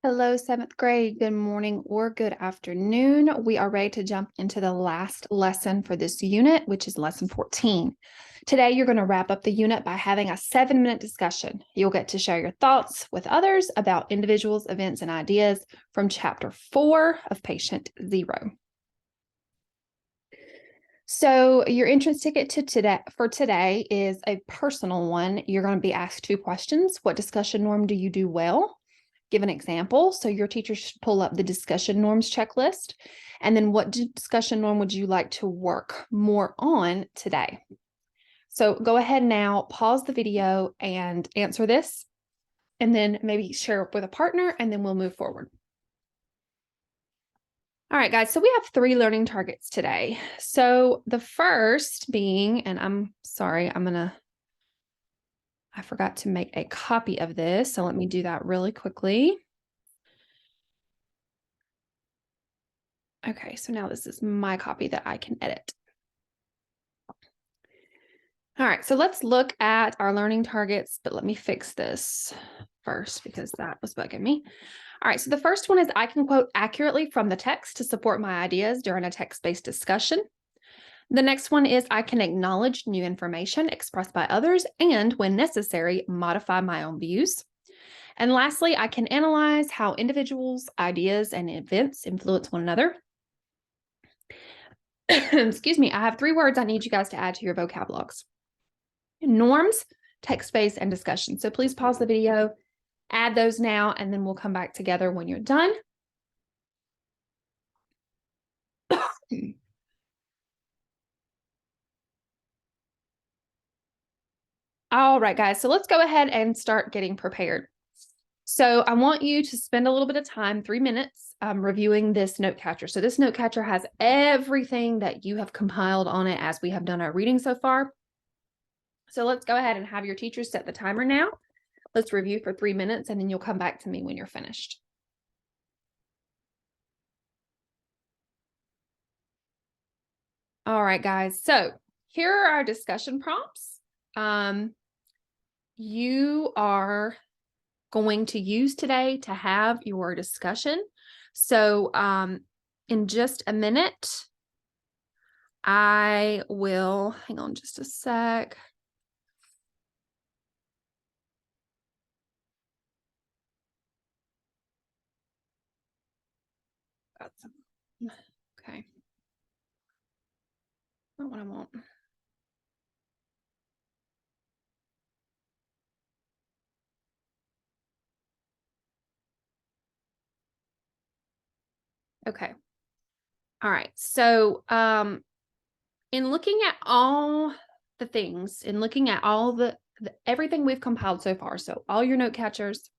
Hello, seventh grade. Good morning or good afternoon. We are ready to jump into the last lesson for this unit, which is lesson 14. Today, you're going to wrap up the unit by having a 7-minute discussion. You'll get to share your thoughts with others about individuals, events, and ideas from chapter 4 of Patient Zero. So your entrance ticket for today is a personal one. You're going to be asked 2 questions. What discussion norm do you do well? Give an example. So your teacher should pull up the discussion norms checklist. And then what discussion norm would you like to work more on today? So go ahead now, pause the video and answer this, and then maybe share it with a partner, and then we'll move forward. All right, guys, so we have 3 learning targets today. So the first being, and I'm sorry, I forgot to make a copy of this. So let me do that really quickly. Okay, so now this is my copy that I can edit. All right, so let's look at our learning targets, but let me fix this first because that was bugging me. All right, so the first one is I can quote accurately from the text to support my ideas during a text-based discussion. The next one is I can acknowledge new information expressed by others and, when necessary, modify my own views. And lastly, I can analyze how individuals, ideas, and events influence one another. Excuse me, I have 3 words I need you guys to add to your vocab logs. Norms, text-based, and discussion. So please pause the video, add those now, and then we'll come back together when you're done. All right, guys, so let's go ahead and start getting prepared. So I want you to spend a little bit of time, 3 minutes, reviewing this note catcher. So this note catcher has everything that you have compiled on it as we have done our reading so far. So let's go ahead and have your teacher set the timer now. Let's review for 3 minutes, and then you'll come back to me when you're finished. All right, guys. So here are our discussion prompts. You are going to use today to have your discussion. So in just a minute, I will, hang on just a sec. Okay. Not what I want. Okay. All right. So in looking at all the things, in looking at all the everything we've compiled so far, so all your note catchers,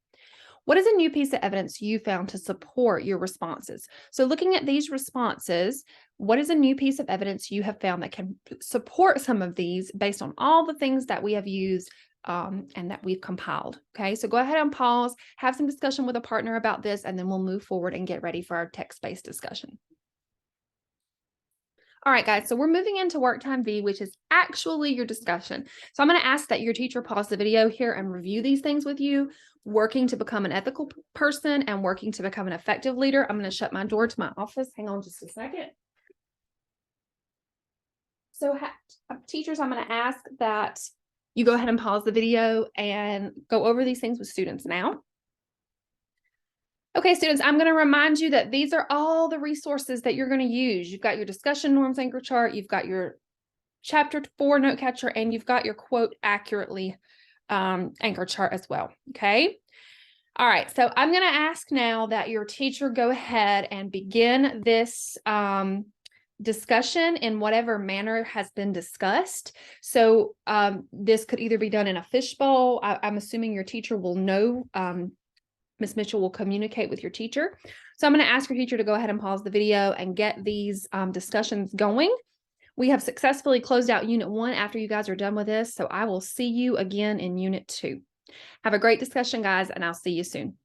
what is a new piece of evidence you found to support your responses? So looking at these responses, what is a new piece of evidence you have found that can support some of these based on all the things that we have used and that we've compiled? Okay, so go ahead and pause, have some discussion with a partner about this, and then we'll move forward and get ready for our text-based discussion. All right, guys, so we're moving into work time B, which is actually your discussion. So I'm going to ask that your teacher pause the video here and review these things with you, working to become an ethical person and working to become an effective leader. I'm going to shut my door to my office. Hang on just a second. So teachers, I'm going to ask that you go ahead and pause the video and go over these things with students now. Okay, students, I'm going to remind you that these are all the resources that you're going to use. You've got your discussion norms anchor chart, you've got your chapter 4 note catcher, and you've got your quote accurately anchor chart as well. Okay. All right. So I'm going to ask now that your teacher go ahead and begin this discussion in whatever manner has been discussed. So this could either be done in a fishbowl. I'm assuming your teacher will know. Ms. Mitchell will communicate with your teacher. So I'm going to ask your teacher to go ahead and pause the video and get these discussions going. We have successfully closed out Unit 1 after you guys are done with this. So I will see you again in Unit 2. Have a great discussion, guys, and I'll see you soon.